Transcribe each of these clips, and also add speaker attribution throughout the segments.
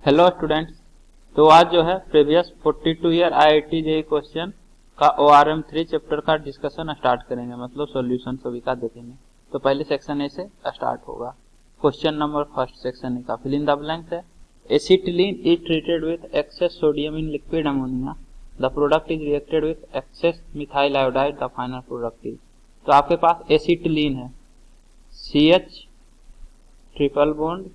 Speaker 1: Hello students. तो आज जो है previous 42 year IIT JEE question का ORM 3 चैप्टर का डिस्कशन स्टार्ट करेंगे, मतलब सॉल्यूशन सभी का देखेंगे। तो पहले सेक्शन ए से स्टार्ट होगा। Question number first section A का फिल इन द ब्लैंक्स है। Acetylene is treated with access sodium in liquid ammonia, the product is reacted with access methyl iodide, the final product is. तो आपके पास acetylene है, CH triple bond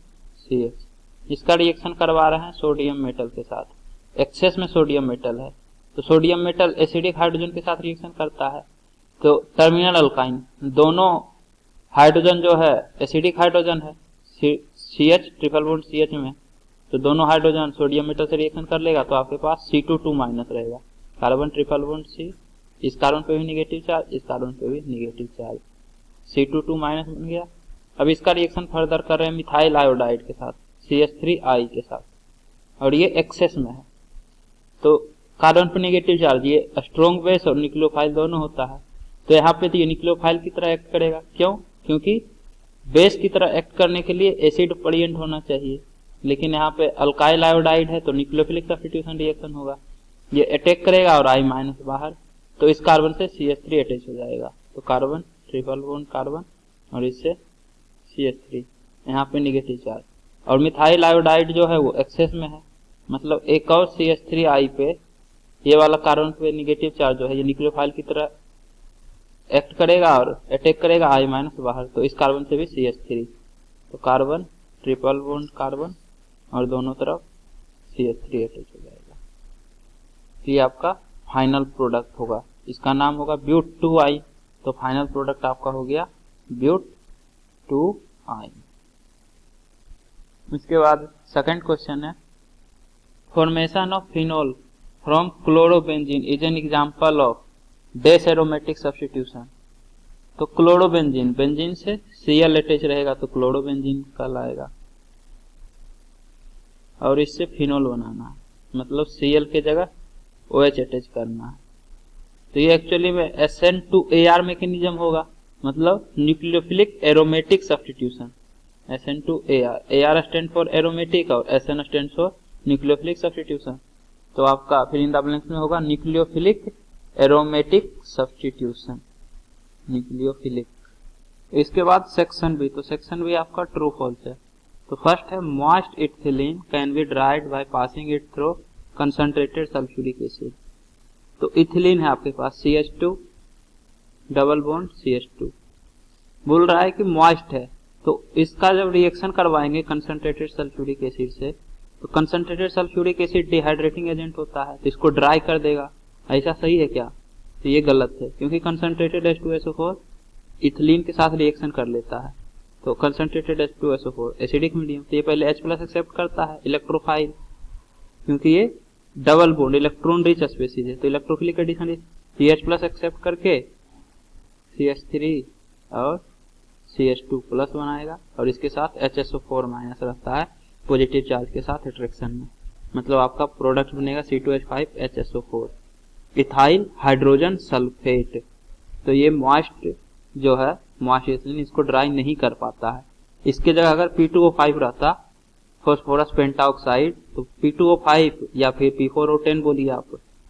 Speaker 1: CH, इसका reaction करवा रहे हैं sodium metal के साथ। एक्सेस में सोडियम मेटल है तो सोडियम मेटल एसिडिक हाइड्रोजन के साथ रिएक्शन करता है। तो टर्मिनल अल्काइन, दोनों हाइड्रोजन जो है एसिडिक हाइड्रोजन है CH ट्रिपल बॉन्ड CH में, तो दोनों हाइड्रोजन सोडियम मेटल से रिएक्शन कर लेगा तो आपके पास C2 माइनस रहेगा। कार्बन ट्रिपल बॉन्ड C, इस कार्बन पे भी निगेटिव चार्ज, इस कार्बन पे भी निगेटिव चार्ज, C2 माइनस बन गया। अब इसका रिएक्शन फर्दर कर रहे हैं मिथाइल आयोडाइड के साथ CH3I के साथ, और ये एक्सेस में है तो कार्बन पर नेगेटिव चार्ज, ये स्ट्रॉन्ग बेस और न्यूक्लियोफाइल दोनों होता है। तो यहाँ पे तो ये न्यूक्लियोफाइल की तरह एक्ट करेगा। क्यों? क्योंकि बेस की तरह एक्ट करने के लिए एसिड ओरिएंट होना चाहिए, लेकिन यहाँ पे अल्काइल आयोडाइड है तो न्यूक्लियोफिलिक सब्स्टिट्यूशन रिएक्शन होगा, ये अटैक करेगा और I माइनस बाहर, तो इस कार्बन से CH3 अटैच हो जाएगा। तो कार्बन ट्रिपल बॉन्ड कार्बन और इससे CH3, यहाँ पे निगेटिव चार्ज, और मिथाइल आयोडाइड जो है वो एक्सेस में है, मतलब एक और CH3I पे ये वाला कार्बन पे निगेटिव चार्ज जो है ये न्यूक्लियोफाइल की तरह एक्ट करेगा और अटैक करेगा I माइनस बाहर, तो इस कार्बन से भी CH3, तो कार्बन ट्रिपल बॉन्ड कार्बन और दोनों तरफ CH3 अटैच हो जाएगा। तो ये आपका फाइनल प्रोडक्ट होगा, इसका नाम होगा ब्यूट2I। तो फाइनल प्रोडक्ट आपका हो गया ब्यूट2I। इसके बाद सेकंड क्वेश्चन है, formation of phenol from chlorobenzene is an example of dash aromatic substitution. तो क्लोरोबेंजीन, बेंजीन से Cl अटैच रहेगा तो क्लोरोबेंजीन कहलाएगा, और इससे फिनोल बनाना है, मतलब Cl के जगह OH अटैच करना है। तो ये एक्चुअली में SN2AR मैकेनिज्म होगा, मतलब nucleophilic aromatic substitution. SN2AR, AR stand for aromatic और SN stand for nucleophilic substitution. तो आपका फिर इन द ब्लैंक्स में होगा न्यूक्लियोफिलिक एरोमेटिक सब्स्टिट्यूशन, न्यूक्लियोफिलिक। इसके बाद सेक्शन बी, तो सेक्शन बी आपका ट्रू फॉल्स है। तो फर्स्ट है moist ethylene can be dried by passing it through concentrated sulphuric acid. तो इथिलीन है आपके पास CH2 डबल बॉन्ड CH2, बोल रहा है कि मॉइस्ट है, तो इसका जब रिएक्शन करवाएंगे कंसंट्रेटेड सल्फ्यूरिक एसिड से, तो concentrated sulphuric acid dehydrating agent होता है तो इसको ड्राई कर देगा। ऐसा सही है क्या? तो ये गलत है, क्योंकि कंसंट्रेटेड H2SO4 इथिलीन के साथ रिएक्शन कर लेता है। तो कंसंट्रेटेड H2SO4 एसिडिक मीडियम, तो ये पहले H+ एक्सेप्ट करता है, इलेक्ट्रोफाइल, क्योंकि ये double bond electron rich species है, तो इलेक्ट्रोफिलिक एडिशन H+ एक्सेप्ट करके CH3 और CH2 प्लस बनाएगा, और इसके साथ HSO4 माइनस रहता है पॉजिटिव चार्ज के साथ अट्रैक्शन में, मतलब आपका प्रोडक्ट बनेगा C2H5HSO4 इथाइल हाइड्रोजन सल्फेट। तो ये मॉइस्ट जो है, मॉइस्ट इथिलीन, इसको ड्राई नहीं कर पाता है। इसके जगह अगर P2O5 रहता, फॉस्फोरस पेंटाऑक्साइड, तो P2O5 या फिर P4O10 बोलिए आप,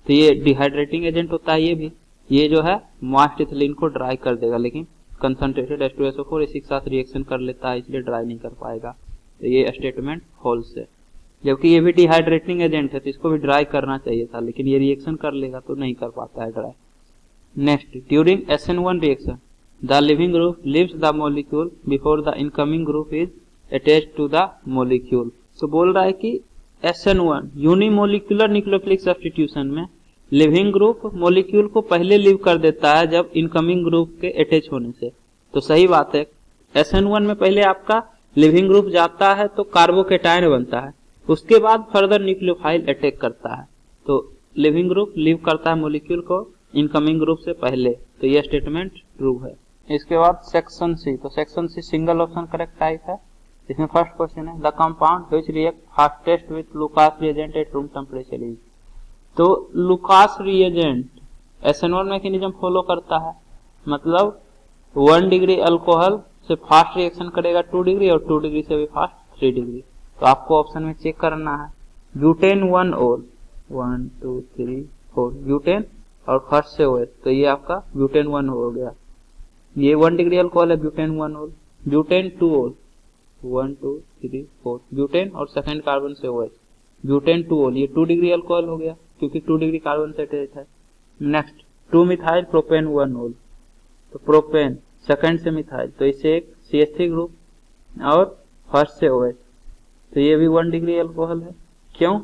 Speaker 1: तो ये डिहाइड्रेटिंग एजेंट होता है, ये भी, ये जो है मॉइस्ट इथिलीन को ड्राई कर देगा, लेकिन कंसंट्रेटेड H2SO4 इसी के साथ रिएक्शन कर लेता है, इसलिए ड्राई नहीं कर पाएगा। तो ये स्टेटमेंट फॉल्स है, जबकि ये भी डिहाइड्रेटिंग एजेंट है तो इसको भी ड्राई करना चाहिए था, लेकिन ये रिएक्शन कर लेगा तो नहीं कर पाता है dry. Next, during SN1 reaction the leaving group leaves the molecule before the incoming group is attached to the molecule. तो बोल रहा है कि SN1 यूनिमोलिकुलर न्यूक्लियोफिलिक सब्स्टिट्यूशन में लिविंग ग्रुप मॉलिक्यूल को पहले लीव कर देता है जब इनकमिंग ग्रुप के अटैच होने से। तो सही बात है, SN1 में पहले आपका लिविंग ग्रुप जाता है तो कार्बोकेटायन बनता है, उसके बाद फर्दर न्यूक्लियोफाइल अटैक करता है, तो लिविंग ग्रुप लीव करता है मॉलिक्यूल को इनकमिंग ग्रुप से पहले, तो यह स्टेटमेंट ट्रू है। इसके बाद सेक्शन सी, तो section C single option correct type है। इसमें फर्स्ट क्वेश्चन है the compound which react fastest with Lucas reagent at room temperature is. तो Lucas reagent SN1 mechanism follow करता है, मतलब 1 डिग्री अल्कोहल से फास्ट रिएक्शन करेगा 2 डिग्री और 2 डिग्री से भी फास्ट 3 डिग्री, तो आपको ऑप्शन में चेक करना है ब्यूटेन 1 ओल 1 2 3 4 ब्यूटेन और फर्स्ट से OH, तो ये आपका ब्यूटेन 1 हो गया। ये 1 डिग्री अल्कोहल है ब्यूटेन 1 ओल। ब्यूटेन 2 ओल 1 2 3 4 ब्यूटेन और सेकंड कार्बन से OH, ब्यूटेन 2 ओल, ये 2 डिग्री अल्कोहल हो गया क्योंकि 2 डिग्री कार्बन से अटैच है। नेक्स्ट 2 मिथाइल प्रोपेन 1 ओल, तो प्रोपेन सेकंड से मिथाइल, तो इसे एक CH3 ग्रुप और फर्स्ट से OH, तो ये भी 1 डिग्री अल्कोहल है। क्यों?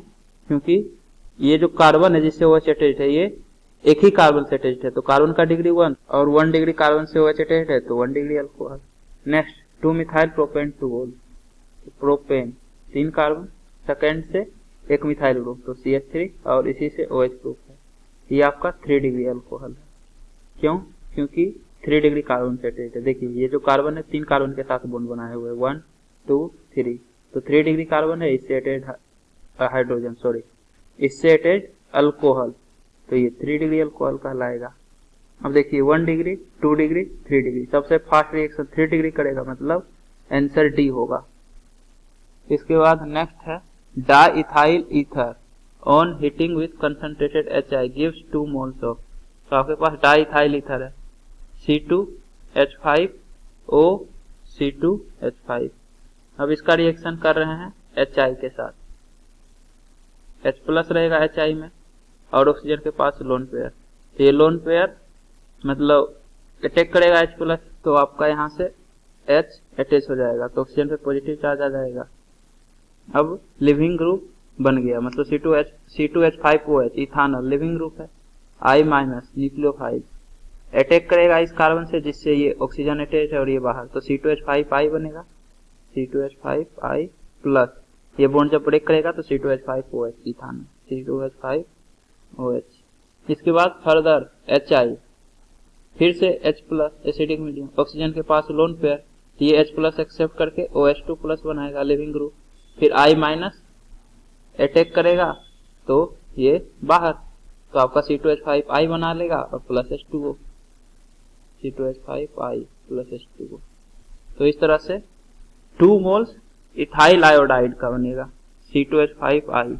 Speaker 1: क्योंकि ये जो कार्बन है जिससे OH अटैच्ड है ये एक ही कार्बन से अटैच्ड है, तो कार्बन का डिग्री 1 और 1 डिग्री कार्बन से OH अटैच्ड है, तो 1 degree alcohol. Next 2 methyl propane 2 ओल, तो प्रोपेन 3 कार्बन सेकंड से एक मिथाइल ग्रुप, तो CH3 और इसी से OH ग्रुप है, ये आपका 3 डिग्री अल्कोहल है। क्यों? क्योंकि 3 डिग्री कार्बन से अटैच्ड है। देखिए ये जो कार्बन है 3 कार्बन के साथ बॉन्ड बनाए हुए 1 2 3, तो 3 डिग्री कार्बन है, इससे अटैच्ड हाइड्रोजन सॉरी इससे अटैच्ड अल्कोहल, तो ये 3 डिग्री अल्कोहल कहलाएगा। अब देखिए 1 डिग्री 2 डिग्री 3 डिग्री, सबसे फास्ट रिएक्शन 3 डिग्री करेगा, मतलब आंसर डी होगा। इसके बाद नेक्स्ट है diethyl ether on heating with concentrated HI gives 2 moles of, तो आपके पास डाइथाइल ईथर है C2H5O C2H5। अब इसका रिएक्शन कर रहे हैं HI के साथ, H प्लस रहेगा HI में और ऑक्सीजन के पास लोन पेयर, तो ये लोन पेयर मतलब अटैक करेगा H प्लस, तो आपका यहाँ से H अटैच हो जाएगा, तो ऑक्सीजन पे पॉजिटिव चार्ज आ जाएगा। अब लिविंग ग्रुप बन गया, मतलब C2H5OH इथानल लिविंग ग्रुप है, I माइनस न्यूक्लियोफाइल अटैक करेगा इस कार्बन से जिससे ये ऑक्सीजन अटैच है और ये बाहर, तो C2H5I बनेगा, C2H5I प्लस ये बॉन्ड जब ब्रेक करेगा तो C2H5OH इथानल C2H5OH। इसके बाद फर्दर HI फिर से H plus acidic medium, oxygen के पास लोन पेयर, तो ये H प्लस एक्सेप्ट करके OH2 प्लस बनाएगा लिविंग ग्रुप, फिर I माइनस अटैक करेगा तो ये बाहर, तो आपका C2H5I बना लेगा और plus H2O, C2H5I plus H2O। तो इस तरह से 2 मोल्स इथाइल आयोडाइड का बनेगा C2H5I।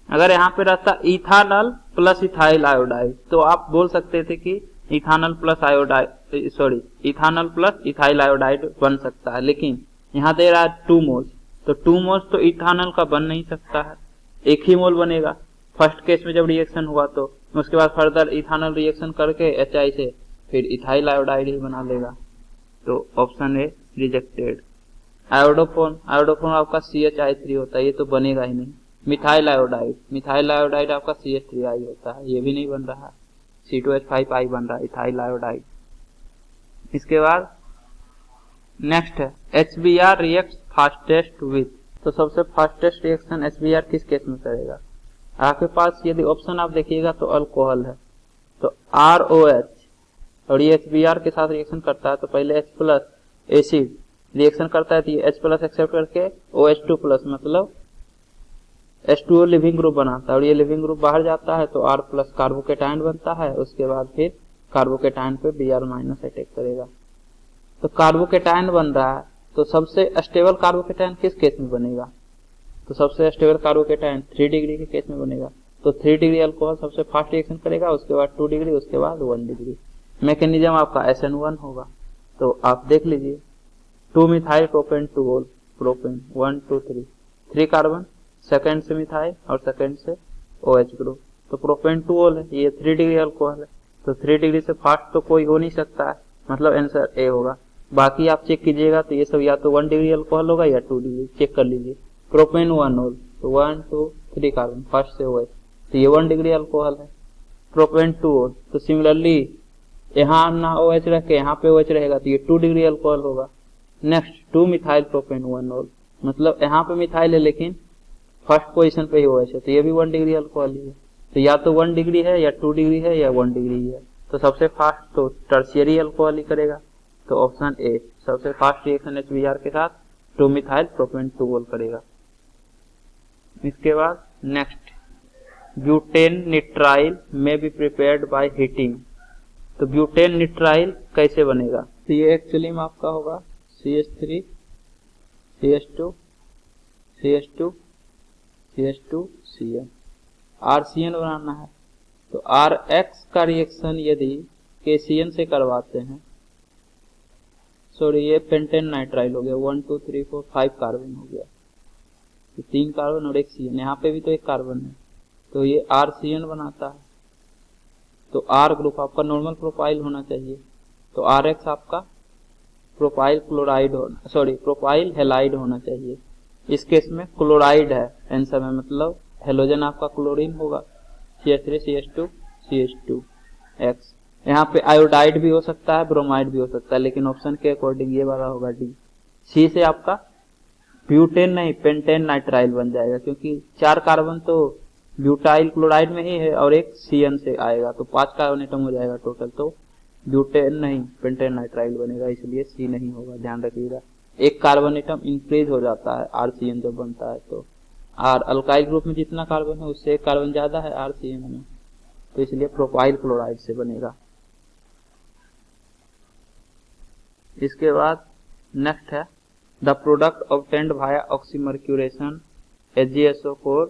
Speaker 1: अगर यहाँ पे रहता इथानल प्लस इथाइल आयोडाइड तो आप बोल सकते थे कि ethanol plus iodide sorry ethanol plus ethyl iodide बन सकता है, लेकिन यहाँ दे रहा है 2 मोल्स, तो 2 मोल्स तो इथानल का बन नहीं सकता है, एक ही मोल बनेगा फर्स्ट केस में जब रिएक्शन हुआ, तो उसके बाद फर्दर इथानल रिएक्शन करके HI से फिर इथाइल आयोडाइड ही बना लेगा, तो ऑप्शन ए रिजेक्टेड। आयोडोफोन आपका CHI3 होता है, ये तो बनेगा ही नहीं। मिथाइल आयोडाइड आपका CH3I होता है, ये भी नहीं बन रहा, C2H5I बन रहा है इथाइल आयोडाइड। इसके बाद नेक्स्ट है HBr रिएक्ट फास्टेस्ट विथ, तो सबसे फास्टेस्ट रिएक्शन HBr किस केस में करेगा? आपके पास यदि ऑप्शन आप देखिएगा तो अल्कोहल है, तो ROH और ये HBr के साथ रिएक्शन करता है, तो पहले H प्लस एसिड रिएक्शन करता है, तो ये H प्लस एक्सेप्ट करके OH2 प्लस मतलब H2O लिविंग ग्रुप बनाता है और ये लिविंग ग्रुप बाहर जाता है, तो R प्लस कार्बोकेटायन बनता है, उसके बाद फिर कार्बोकेटायन पे Br माइनस अटैक करेगा, तो कार्बोकेटायन बन रहा है, तो सबसे स्टेबल कार्बोकेटायन किस केस में बनेगा? तो सबसे स्टेबल कार्बोकेटायन 3 डिग्री के केस में बनेगा, तो 3 डिग्री अल्कोहल सबसे फास्ट रिएक्शन करेगा, उसके बाद 2 डिग्री, उसके बाद 1 डिग्री। मैकेनिज्म आपका SN1 होगा, तो आप देख लीजिए 2 मिथाइल प्रोपेन 2 ओल, प्रोपेन 1 2 3 3 कार्बन सेकंड से मिथाइल और सेकंड से OH ग्रुप, तो प्रोपेन 2 ओल है, ये 3 डिग्री अल्कोहल है, तो 3 डिग्री से फास्ट तो कोई हो नहीं सकता है, मतलब आंसर ए होगा। बाकी आप चेक कीजिएगा तो ये सब या तो 1 डिग्री अल्कोहल होगा या 2 डिग्री, चेक कर लीजिए। प्रोपेन 1 ओल, तो 1 2 3 कार्बन फर्स्ट से OH, तो ये 1 डिग्री अल्कोहल है। प्रोपेन 2 ओल, तो सिमिलरली यहाँ ना OH रह के यहाँ पे OH रहेगा, तो ये 2 डिग्री अल्कोहल होगा। नेक्स्ट 2 मिथाइल प्रोपेन 1 ओल, मतलब यहाँ पे मिथाइल है लेकिन फर्स्ट पोजीशन पे ही OH है, तो ये भी 1 डिग्री अल्कोहल ही है, तो या तो 1 डिग्री है या 2 डिग्री है या 1 डिग्री है, तो सबसे फास्ट तो टर्शियरी अल्कोहल ही करेगा, तो ऑप्शन ए सबसे फास्ट रिएक्शन HBr के साथ 2 मिथाइल प्रोपेन 2 ओल करेगा। इसके बाद नेक्स्ट ब्यूटेन निट्राइल में बी प्रिपेयर्ड बाय हीटिंग, तो ब्यूटेन निट्राइल कैसे बनेगा? तो ये एक्चुअली में आपका होगा CH3 CH2 CH2 CH2 CN, RCN बनाना है। तो RX का रिएक्शन यदि KCN से करवाते हैं, सॉरी ये पेंटेन नाइट्राइल हो गया, 1 2 3 4 5 कार्बन हो गया, तो 3 कार्बन और एक CN, यहाँ पे भी तो एक कार्बन है, तो ये RCN बनाता है। तो R ग्रुप आपका नॉर्मल प्रोपाइल होना चाहिए, तो RX आपका प्रोपाइल क्लोराइड होना, सॉरी प्रोपाइल हेलाइड होना चाहिए। इस केस में क्लोराइड है आंसर में, मतलब हेलोजन आपका क्लोरीन होगा, CH3 CH2 CH2X। यहाँ पे आयोडाइड भी हो सकता है, ब्रोमाइड भी हो सकता है, लेकिन ऑप्शन के अकॉर्डिंग ये वाला होगा डी। सी से आपका ब्यूटेन नहीं पेंटेन नाइट्राइल बन जाएगा, क्योंकि 4 कार्बन तो ब्यूटाइल क्लोराइड में ही है और एक CN से आएगा, तो 5 कार्बन एटम हो जाएगा टोटल, तो ब्यूटेन नहीं पेंटेन नाइट्राइल बनेगा, इसलिए सी नहीं होगा, ध्यान रखिएगा। एक कार्बन एटम इंक्रीज हो जाता है RCN जब बनता है, तो R अल्काइल ग्रुप में जितना कार्बन है उससे एक कार्बन ज्यादा है RCN में, तो इसलिए प्रोपाइल क्लोराइड से बनेगा। इसके बाद नेक्स्ट है the product obtained via oxymercuration HgSO4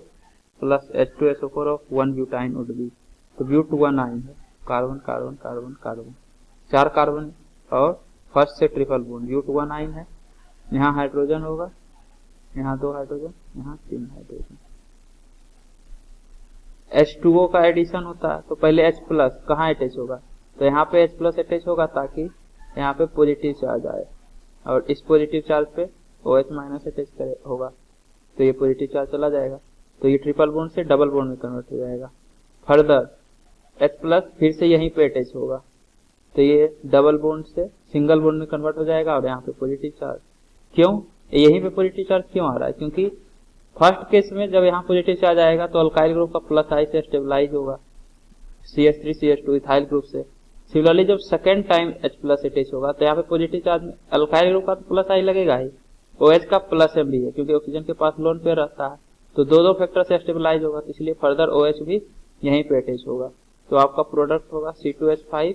Speaker 1: plus H2SO4 of 1 butyne would be. तो ब्यूट 1 आइन है, carbon carbon carbon carbon, 4 carbon और फर्स्ट से ट्रिपल बॉन्ड, ब्यूट 1 आइन है। यहाँ हाइड्रोजन होगा, यहाँ 2 हाइड्रोजन, यहाँ 3 हाइड्रोजन। H2O का एडिशन होता है, तो पहले H प्लस कहाँ अटैच होगा, तो यहाँ पे H प्लस अटैच होगा ताकि यहाँ पे पॉजिटिव चार्ज आए, और इस पॉजिटिव चार्ज पे OH माइनस अटैच करे होगा, तो ये पॉजिटिव चार्ज चला जाएगा, तो ये ट्रिपल बॉन्ड से डबल बॉन्ड में कन्वर्ट हो जाएगा। फर्दर H प्लस फिर से यहीं पे अटैच होगा, तो ये डबल बॉन्ड से सिंगल बॉन्ड में कन्वर्ट हो जाएगा, और यहाँ पे पॉजिटिव चार्ज, क्यों यहीं पे पॉजिटिव चार्ज क्यों आ रहा है, क्योंकि फर्स्ट केस में जब यहाँ पॉजिटिव चार्ज आएगा तो अल्काइल ग्रुप का प्लस आई से स्टेबलाइज होगा CH3 CH2 इथाइल ग्रुप से। सिमिलरली जब second time H plus attach होगा तो यहाँ पे पॉजिटिव चार्ज में अल्काइल ग्रुप का तो प्लस आई लगेगा ही, OH का प्लस M भी है, क्योंकि ऑक्सीजन के पास लोन पेयर रहता है, तो दो फैक्टर से स्टेबलाइज होगा, तो इसलिए फर्दर OH भी यहीं पे अटैच होगा। तो आपका प्रोडक्ट होगा C2H5,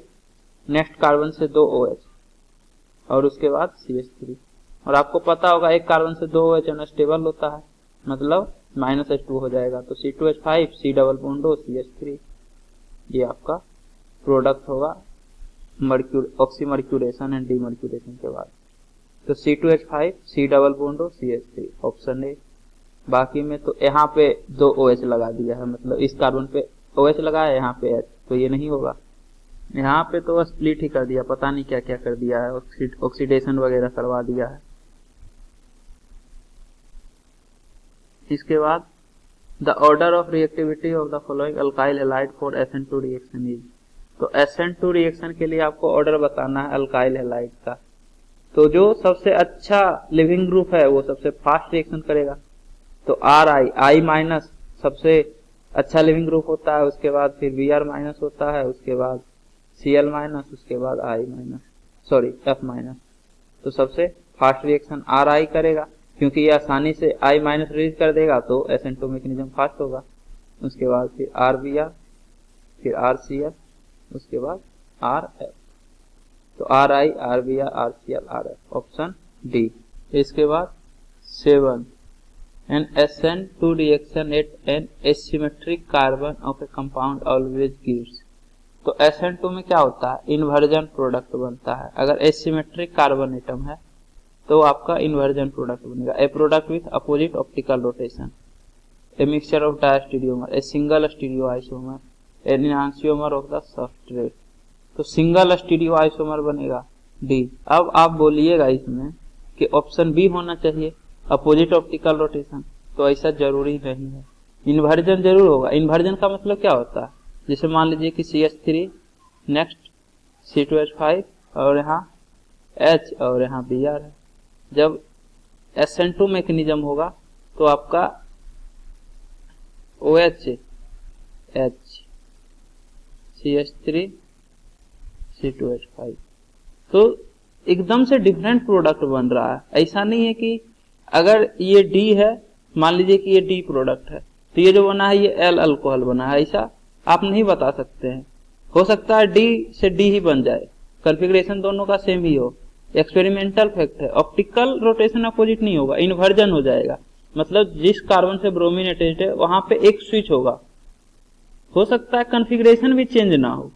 Speaker 1: नेक्स्ट कार्बन से 2 OH और उसके बाद CH3। और आपको पता होगा एक कार्बन से 2 OH अनस्टेबल होता है, मतलब -H2 हो जाएगा, तो C2H5 C double bond O CH3, ये आपका प्रोडक्ट होगा ऑक्सीमर्क्यूरेशन एंड डीमर्क्यूरेशन के बाद। तो C2H5 C double bond O CH3 option A. बाकी में तो यहाँ पे 2 OH लगा दिया है, मतलब इस कार्बन पे OH लगा है, यहाँ पे H, तो ये नहीं होगा। यहाँ पे तो स्प्लिट ही कर दिया, पता नहीं क्या क्या कर दिया है, ऑक्सीडेशन वगैरह करवा दिया है। इसके बाद the order of reactivity of the following alkyl halide for SN2 reaction is. तो SN2 रिएक्शन के लिए आपको ऑर्डर बताना है अल्काइल हैलाइड का। तो जो सबसे अच्छा लिविंग ग्रुप है वो सबसे फास्ट रिएक्शन करेगा, तो I माइनस सबसे अच्छा लिविंग ग्रुप होता है, उसके बाद फिर Br माइनस होता है, उसके बाद Cl माइनस, उसके बाद I minus, sorry F minus. तो सबसे फास्ट रिएक्शन Ri करेगा, क्योंकि ये आसानी से I माइनस रिलीज कर देगा, तो SN2 मैकेनिज्म फास्ट होगा। उसके बाद फिर RBr, फिर RCl, उसके बाद RF। तो RI RBr RCl RF option D. इसके बाद 7 an SN2 reaction at an asymmetric carbon of a compound always gives। तो SN2 में क्या होता है, इन्वर्जन प्रोडक्ट बनता है। अगर एसिमेट्रिक कार्बन एटम है तो आपका इन्वर्जन प्रोडक्ट बनेगा, a product with opposite optical rotation, a mixture of diastereomer, a single stereo isomer, an enantiomer of the substrate. तो सिंगल स्टीरियो आइसोमर बनेगा डी। अब आप बोलिएगा इसमें कि ऑप्शन बी होना चाहिए अपोजिट ऑप्टिकल रोटेशन, तो ऐसा जरूरी नहीं है, इन्वर्जन जरूर होगा। इन्वर्जन का मतलब क्या होता है, जैसे मान लीजिए कि CH3 नेक्स्ट C2H5 और यहाँ H और यहाँ Br है। जब SN2 मैकेनिज्म होगा तो आपका OH H CH3 C2H5, तो एकदम से डिफरेंट प्रोडक्ट बन रहा है। ऐसा नहीं है कि अगर ये D है, मान लीजिए कि ये D प्रोडक्ट है, तो ये जो बना है ये L अल्कोहल बना है, ऐसा आप नहीं बता सकते हैं। हो सकता है D से D ही बन जाए, कॉन्फ़िगरेशन दोनों का सेम ही हो, एक्सपेरिमेंटल फैक्ट है। ऑप्टिकल रोटेशन अपोजिट नहीं होगा, इन्वर्जन हो जाएगा। मतलब जिस कार्बन से ब्रोमीन अटैच्ड है वहां पे एक स्विच होगा। हो सकता है कॉन्फ़िगरेशन भी चेंज ना हो।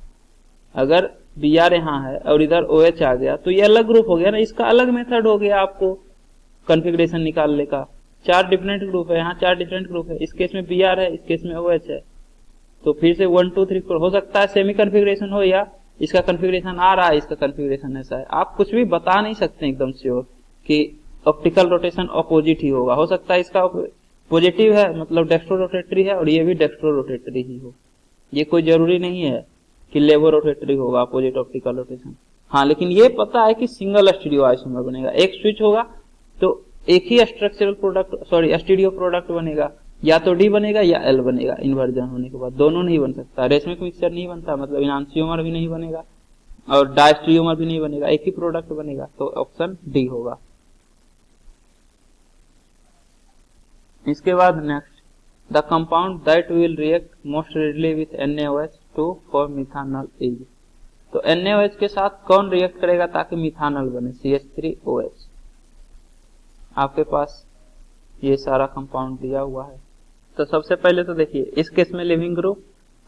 Speaker 1: अगर Br यहाँ है और इधर OH आ गया तो ये अलग ग्रुप हो गया ना, इसका अलग मेथड हो गया आपको कॉन्फ़िगरेशन निकालने का। 4 डिफरेंट ग्रुप है, यहाँ 4 डिफरेंट ग्रुप है, इस केस में Br है, इस केस में OH है। तो फिर से 1 2 3 4 हो सकता है सेमी कॉन्फ़िगरेशन हो, या इसका कॉन्फ़िगरेशन आ रहा है, इसका कॉन्फ़िगरेशन ऐसा है। आप कुछ भी बता नहीं सकते एकदम श्योर कि ऑप्टिकल रोटेशन अपोजिट ही होगा। हो सकता है इसका पॉजिटिव है मतलब डेक्स्ट्रो रोटेटरी है और ये भी डेक्स्ट्रो रोटेटरी ही हो। ये कोई जरूरी नहीं है कि लेवो रोटेटरी होगा अपोजिट ऑप्टिकल रोटेशन। हाँ, लेकिन ये पता है कि सिंगल स्टीरियो आइसोमर बनेगा। एक स्विच होगा तो एक ही स्ट्रक्चरल प्रोडक्ट स्टीरियो प्रोडक्ट बनेगा, या तो डी बनेगा या एल बनेगा। इन्वर्जन होने के बाद दोनों नहीं बन सकता। रेशमिक मिक्सचर नहीं बनता, मतलब इनांसियोमर भी नहीं बनेगा और डायस्ट्रियोमर भी नहीं बनेगा, एक ही प्रोडक्ट बनेगा। तो ऑप्शन डी होगा। इसके बाद next, the compound that will react most readily with NaOH to form methanol is. तो NaOH के साथ कौन रिएक्ट करेगा ताकि मिथानॉल बने? CH3OH। आपके पास ये सारा कंपाउंड दिया हुआ है। तो सबसे पहले तो देखिए, इस केस में लिविंग ग्रुप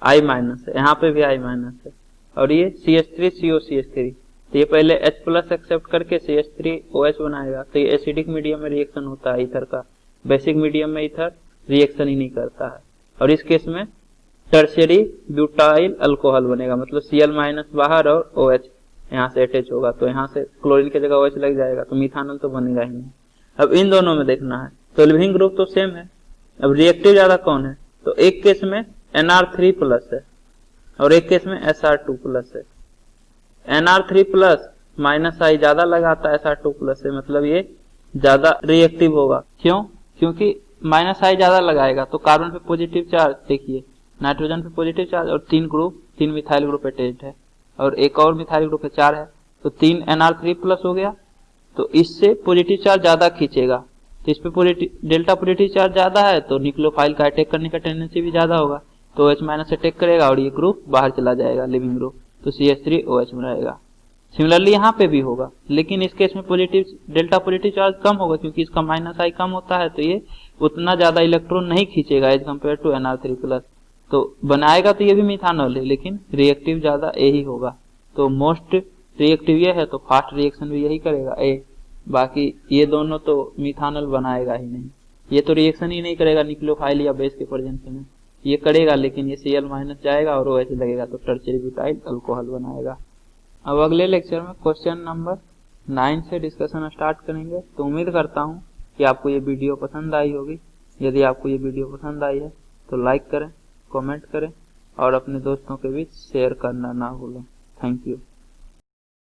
Speaker 1: I- है, यहाँ पे भी I- है, और ये CH3COCH3। तो ये पहले H+ एक्सेप्ट करके CH3OH बनाएगा। तो ये एसिडिक मीडियम में रिएक्शन होता है ईथर का, बेसिक मीडियम में ईथर रिएक्शन ही नहीं करता है। और इस केस में टर्शियरी ब्यूटाइल अल्कोहल बनेगा, मतलब Cl- बाहर और OH यहाँ से अटैच होगा। तो यहाँ से क्लोरीन की जगह OH लग जाएगा, तो मिथानॉल तो बनेगा ही नहीं। अब इन दोनों में देखना है, तो लिविंग ग्रुप तो सेम है। अब रिएक्टिव ज्यादा कौन है? तो एक केस में Nr3+ है और एक केस में Sr2+ है। Nr3+ -I ज्यादा लगाता है Sr2+ से, मतलब ये ज्यादा रिएक्टिव होगा। क्यों? क्योंकि -I ज्यादा लगाएगा तो कार्बन पे पॉजिटिव चार्ज, देखिए नाइट्रोजन पे पॉजिटिव चार्ज और 3 मिथाइल ग्रुप अटैच्ड है और एक और मिथाइल ग्रुप है 4 है, तो 3 Nr3+ हो गया। तो इससे पॉजिटिव चार्ज ज्यादा खींचेगा, तो इस पे डेल्टा पॉजिटिव चार्ज ज्यादा है तो न्यूक्लियोफाइल का अटैक करने का टेंडेंसी भी ज्यादा होगा। तो OH- अटैक करेगा और ये ग्रुप बाहर चला जाएगा, लिविंग ग्रुप, तो CH3OH में रहेगा। सिमिलरली यहाँ पे भी होगा, लेकिन इस केस में डेल्टा पॉजिटिव चार्ज कम होगा क्योंकि इसका -I कम होता है, तो ये उतना ज्यादा इलेक्ट्रॉन नहीं खींचेगा एज कम्पेयर टू Nr3+। तो बनाएगा तो ये भी मिथानॉल है, लेकिन रिएक्टिव ज्यादा ए ही होगा। तो मोस्ट रिएक्टिव ये है, तो फास्ट रिएक्शन भी यही करेगा ए। बाकी ये दोनों तो मिथानॉल बनाएगा ही नहीं, ये तो रिएक्शन ही नहीं करेगा न्यूक्लियोफाइल या बेस के प्रेजेंस में। ये करेगा लेकिन ये Cl- जाएगा और OH लगेगा तो टर्शियरी ब्यूटाइल अल्कोहल बनाएगा। अब अगले लेक्चर में क्वेश्चन नंबर 9 से डिस्कशन स्टार्ट करेंगे। तो उम्मीद करता हूँ कि आपको ये वीडियो पसंद आई होगी। यदि आपको ये वीडियो पसंद आई है तो लाइक करें, कमेंट करें और अपने दोस्तों के बीच शेयर करना ना भूलें। Thank you.